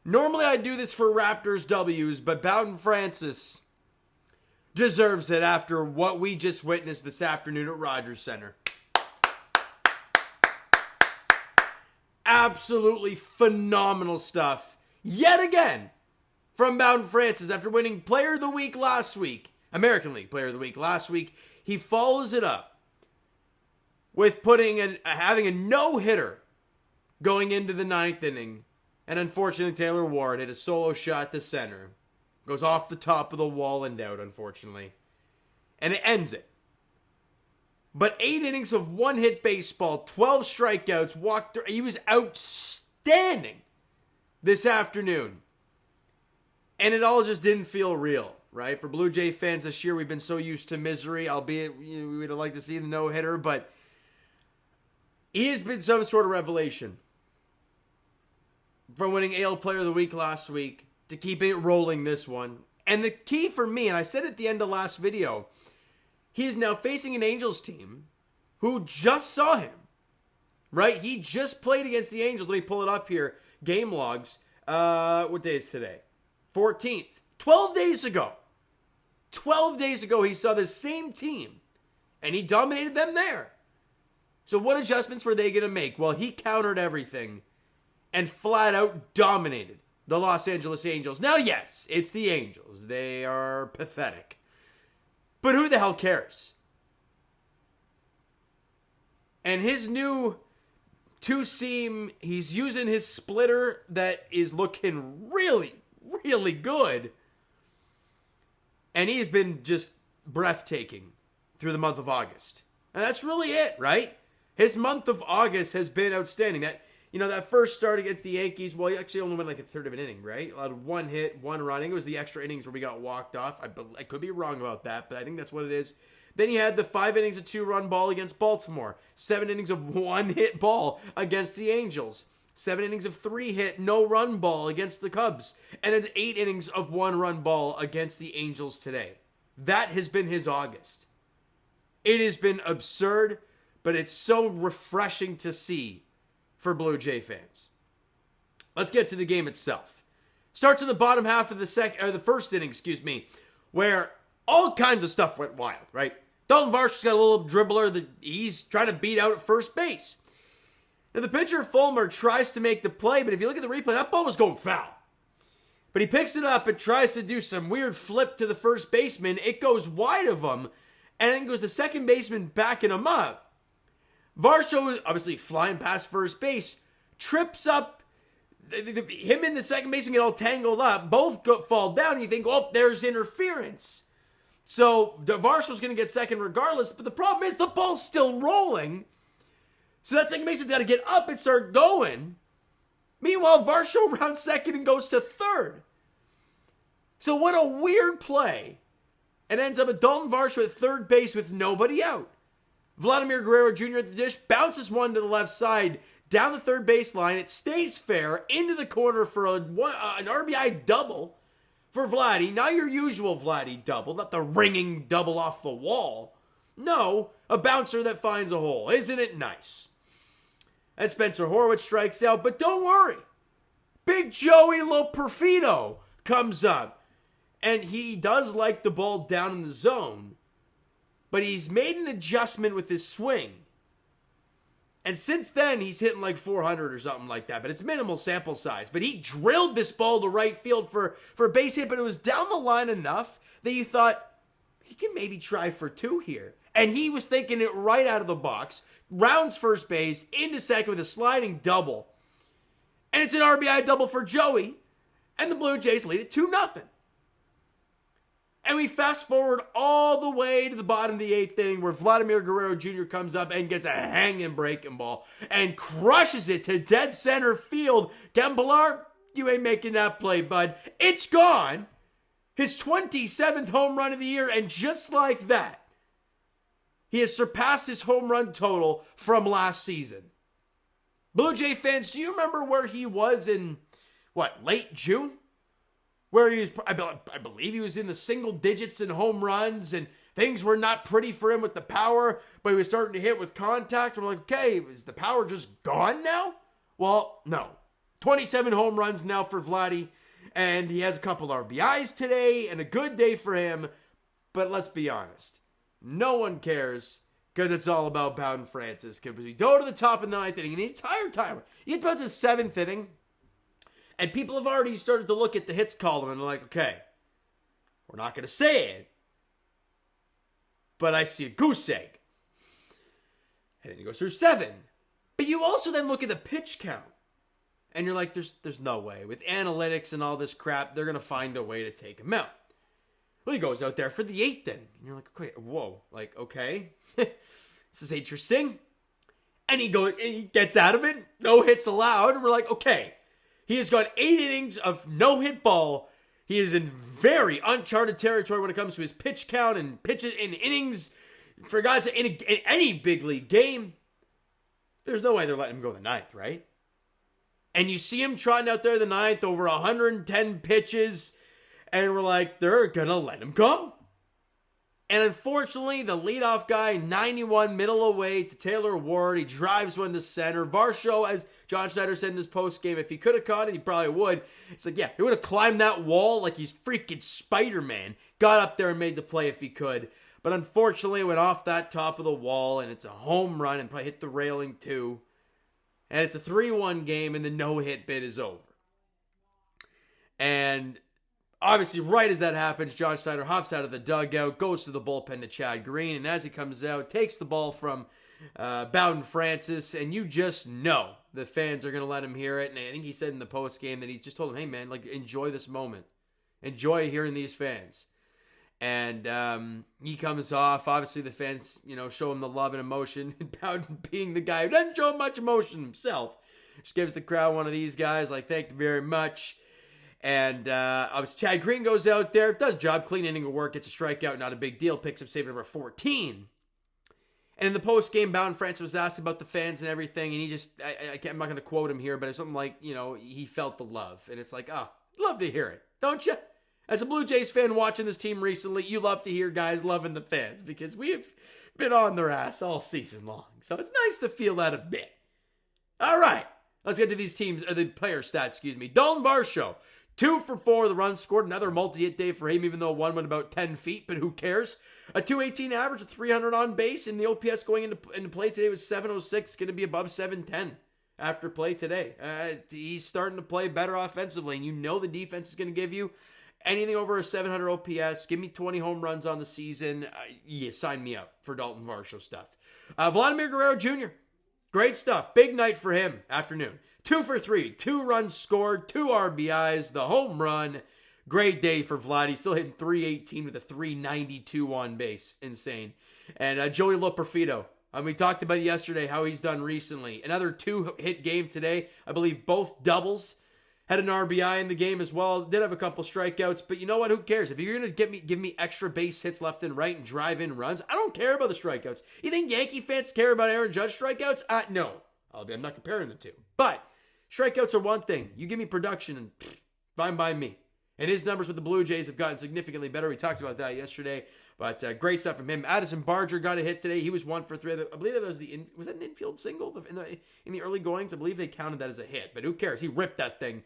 Normally I do this for Raptors W's, but Bowen Francis deserves it after what we just witnessed this afternoon at Rogers Center. Absolutely phenomenal stuff. Yet again, from Bowden Francis after winning Player of the Week last week, American League Player of the Week last week, he follows it up with having a no-hitter going into the ninth inning. And unfortunately, Taylor Ward hit a solo shot to center. Goes off the top of the wall and out, unfortunately. And it ends it. But 8 innings of one-hit baseball, 12 strikeouts, he was outstanding this afternoon. And it all just didn't feel real, right? For Blue Jay fans this year, we've been so used to misery, albeit we would have liked to see the no-hitter, but he has been some sort of revelation. From winning AL Player of the Week last week to keeping it rolling this one. And the key for me, and I said at the end of last video, he is now facing an Angels team who just saw him, right? He just played against the Angels. Let me pull it up here. Game logs. What day is today? 14th. 12 days ago. 12 days ago, he saw the same team, and he dominated them there. So what adjustments were they going to make? Well, he countered everything and flat out dominated the Los Angeles Angels. Now, yes, it's the Angels. They are pathetic. But who the hell cares? And his new two-seam, he's using his splitter that is looking really, really good. And he has been just breathtaking through the month of August. And that's really it, right? His month of August has been outstanding. That first start against the Yankees, well, he actually only went like a third of an inning, right? Allowed 1 hit, 1 run. I think it was the extra innings where we got walked off. I could be wrong about that, but I think that's what it is. Then he had the 5 innings of 2-run ball against Baltimore. 7 innings of 1-hit ball against the Angels. 7 innings of 3-hit, no-run ball against the Cubs. And then 8 innings of 1-run ball against the Angels today. That has been his August. It has been absurd, but it's so refreshing to see for Blue Jay fans. Let's get to the game itself. Starts in the bottom half of the first inning, where all kinds of stuff went wild, right? Dalton Varsho's got a little dribbler that he's trying to beat out at first base. Now the pitcher, Fulmer, tries to make the play, but if you look at the replay, that ball was going foul. But he picks it up and tries to do some weird flip to the first baseman. It goes wide of him, and then goes the second baseman backing him up. Varsho, obviously flying past first base, trips up. Him and the second baseman get all tangled up. Both fall down, and you think, oh, there's interference. So Varsho's going to get second regardless, but the problem is the ball's still rolling. So that second baseman's got to get up and start going. Meanwhile, Varsho rounds second and goes to third. So what a weird play. And ends up with Dalton Varsho at third base with nobody out. Vladimir Guerrero Jr. at the dish, bounces one to the left side, down the third baseline. It stays fair, into the corner for an RBI double for Vladdy. Not your usual Vladdy double, not the ringing double off the wall. No, a bouncer that finds a hole. Isn't it nice? And Spencer Horwitz strikes out, but don't worry. Big Joey Loperfido comes up, and he does like the ball down in the zone. But he's made an adjustment with his swing. And since then, he's hitting like 400 or something like that. But it's minimal sample size. But he drilled this ball to right field for a base hit. But it was down the line enough that you thought, he can maybe try for 2 here. And he was thinking it right out of the box. Rounds first base, into second with a sliding double. And it's an RBI double for Joey. And the Blue Jays lead it 2-0. And we fast forward all the way to the bottom of the 8th inning where Vladimir Guerrero Jr. comes up and gets a hanging breaking ball and crushes it to dead center field. Kevin Pillar, you ain't making that play, bud. It's gone. His 27th home run of the year, and just like that, he has surpassed his home run total from last season. Blue Jay fans, do you remember where he was in, late June? Where he was, I believe he was in the single digits in home runs, and things were not pretty for him with the power, but he was starting to hit with contact. We're like, okay, is the power just gone now? Well, no. 27 home runs now for Vladdy, and he has a couple RBIs today, and a good day for him. But let's be honest, no one cares because it's all about Bowen Francis. Because we go to the top of the 9th inning, and the entire time, you get about the 7th inning, and people have already started to look at the hits column, and they're like, okay, we're not going to say it, but I see a goose egg. And then he goes through 7. But you also then look at the pitch count. And you're like, there's no way. With analytics and all this crap, they're going to find a way to take him out. Well, he goes out there for the 8th inning. And you're like, okay, whoa. Like, okay. This is interesting. And he gets out of it. No hits allowed. And we're like, okay. He has got 8 innings of no-hit ball. He is in very uncharted territory when it comes to his pitch count and pitches in innings. For God's sake, in any big league game, there's no way they're letting him go the 9th, right? And you see him trotting out there the 9th over 110 pitches, and we're like, they're going to let him go. And unfortunately, the leadoff guy, 91 middle away to Taylor Ward. He drives one to center. Varsho, as John Schneider said in his postgame, if he could have caught it, he probably would. It's like, yeah, he would have climbed that wall like he's freaking Spider-Man. Got up there and made the play if he could. But unfortunately, it went off that top of the wall, and it's a home run and probably hit the railing too. And it's a 3-1 game, and the no-hit bid is over. And obviously, right as that happens, John Schneider hops out of the dugout, goes to the bullpen to Chad Green, and as he comes out, takes the ball from Bowden Francis, and you just know the fans are going to let him hear it. And I think he said in the postgame that he just told him, hey, man, like, enjoy this moment. Enjoy hearing these fans. And he comes off. Obviously, the fans, show him the love and emotion. And Bowden, being the guy who doesn't show much emotion himself, just gives the crowd one of these guys, like, thank you very much. And obviously, Chad Green goes out there, does job, clean inning of work, gets a strikeout, not a big deal, picks up save number 14. And in the post-game, Bowen Francis was asked about the fans and everything, and he just, I'm not going to quote him here, but it's something like, he felt the love. And it's like, love to hear it, don't you? As a Blue Jays fan watching this team recently, you love to hear guys loving the fans because we have been on their ass all season long. So it's nice to feel that a bit. All right, let's get to these teams, or the player stats, excuse me. Dalton Varsho, 2 for 4, the runs scored. Another multi-hit day for him, even though one went about 10 feet, but who cares? A 218 average with 300 on base, and the OPS going into play today was 706, going to be above 710 after play today. He's starting to play better offensively, and the defense is going to give you anything over a 700 OPS. Give me 20 home runs on the season. Sign me up for Dalton Varsho stuff. Vladimir Guerrero Jr., great stuff. Big night for him, afternoon. 2 for 3, 2 runs scored, 2 RBIs, the home run. Great day for Vladdy. Still hitting 318 with a 392 on base. Insane. And Joey Loperfido. We talked about it yesterday, how he's done recently. Another 2-hit game today. I believe both doubles. Had an RBI in the game as well. Did have a couple strikeouts, but you know what? Who cares? If you're going to give me extra base hits left and right and drive in runs, I don't care about the strikeouts. You think Yankee fans care about Aaron Judge strikeouts? No. I'm not comparing the two. But strikeouts are one thing. You give me production, and fine by me. And his numbers with the Blue Jays have gotten significantly better. We talked about that yesterday. But great stuff from him. Addison Barger got a hit today. He was 1 for 3. I believe that was was that an infield single in the early goings? I believe they counted that as a hit. But who cares? He ripped that thing.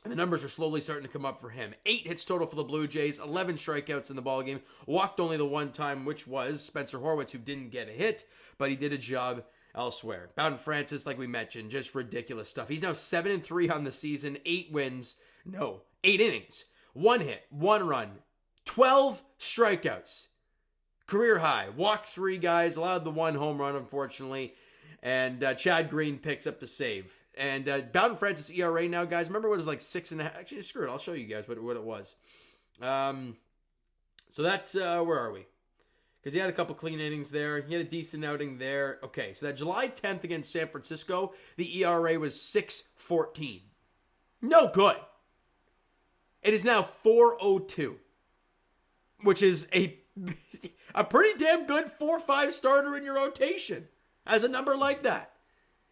And the numbers are slowly starting to come up for him. 8 hits total for the Blue Jays. 11 strikeouts in the ballgame. Walked only the one time, which was Spencer Horwitz, who didn't get a hit. But he did a job elsewhere. Bowden Francis, like we mentioned, just ridiculous stuff. He's now 7-3 on the season. 8 innings. 1 hit, 1 run. 12 strikeouts. Career high. Walked 3 guys. Allowed the 1 home run, unfortunately. And Chad Green picks up the save. And Bowden Francis ERA now, guys. Remember what it was like 6.5? Actually, screw it. I'll show you guys what it was. So that's, where are we? Because he had a couple clean innings there. He had a decent outing there. Okay, so that July 10th against San Francisco, the ERA was 6.14. No good. It is now 4.02. Which is a pretty damn good 4-5 starter in your rotation as a number like that.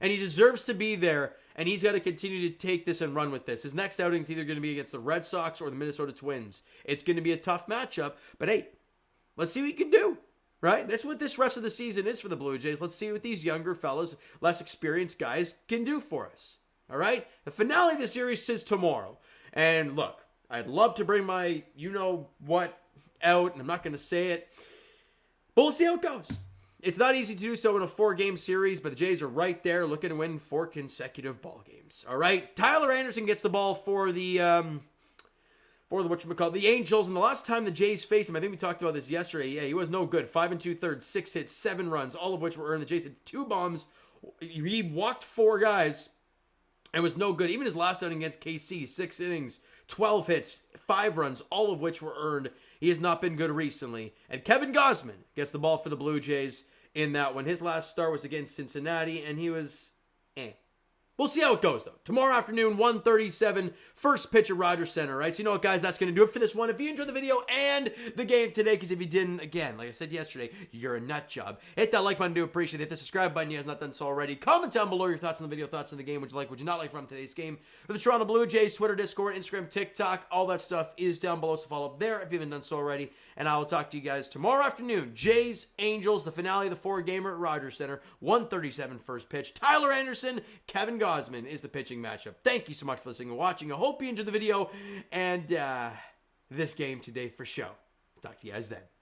And he deserves to be there, and he's got to continue to take this and run with this. His next outing is either going to be against the Red Sox or the Minnesota Twins. It's going to be a tough matchup, but hey, let's see what he can do, right? That's what this rest of the season is for the Blue Jays. Let's see what these younger fellas, less experienced guys can do for us. All right? The finale of the series is tomorrow. And look, I'd love to bring my you-know-what out, and I'm not going to say it. But we'll see how it goes. It's not easy to do so in a 4-game series, but the Jays are right there looking to win 4 consecutive ball games. All right? Tyler Anderson gets the ball for the Angels. And the last time the Jays faced him, I think we talked about this yesterday. Yeah, he was no good. 5 2/3, 6 hits, 7 runs, all of which were earned. The Jays had 2 bombs. He walked 4 guys and was no good. Even his last outing against KC, 6 innings, 12 hits, 5 runs, all of which were earned. He has not been good recently. And Kevin Gausman gets the ball for the Blue Jays in that one. His last start was against Cincinnati, and he was We'll see how it goes, though. Tomorrow afternoon, 1:37, first pitch at Rogers Center, right? So you know what, guys? That's going to do it for this one. If you enjoyed the video and the game today, because if you didn't, again, like I said yesterday, you're a nut job. Hit that like button, do appreciate it. Hit the subscribe button, you guys not done so already. Comment down below your thoughts on the video, thoughts on the game. Would you like, would you not like from today's game? For the Toronto Blue Jays, Twitter, Discord, Instagram, TikTok, all that stuff is down below, so follow up there if you haven't done so already. And I will talk to you guys tomorrow afternoon. Jays, Angels, the finale of the 4-gamer at Rogers Center, 1:37 first pitch. Tyler Anderson, Kevin Gausman is the pitching matchup. Thank you so much for listening and watching. I hope you enjoyed the video and this game today for show. Talk to you guys then.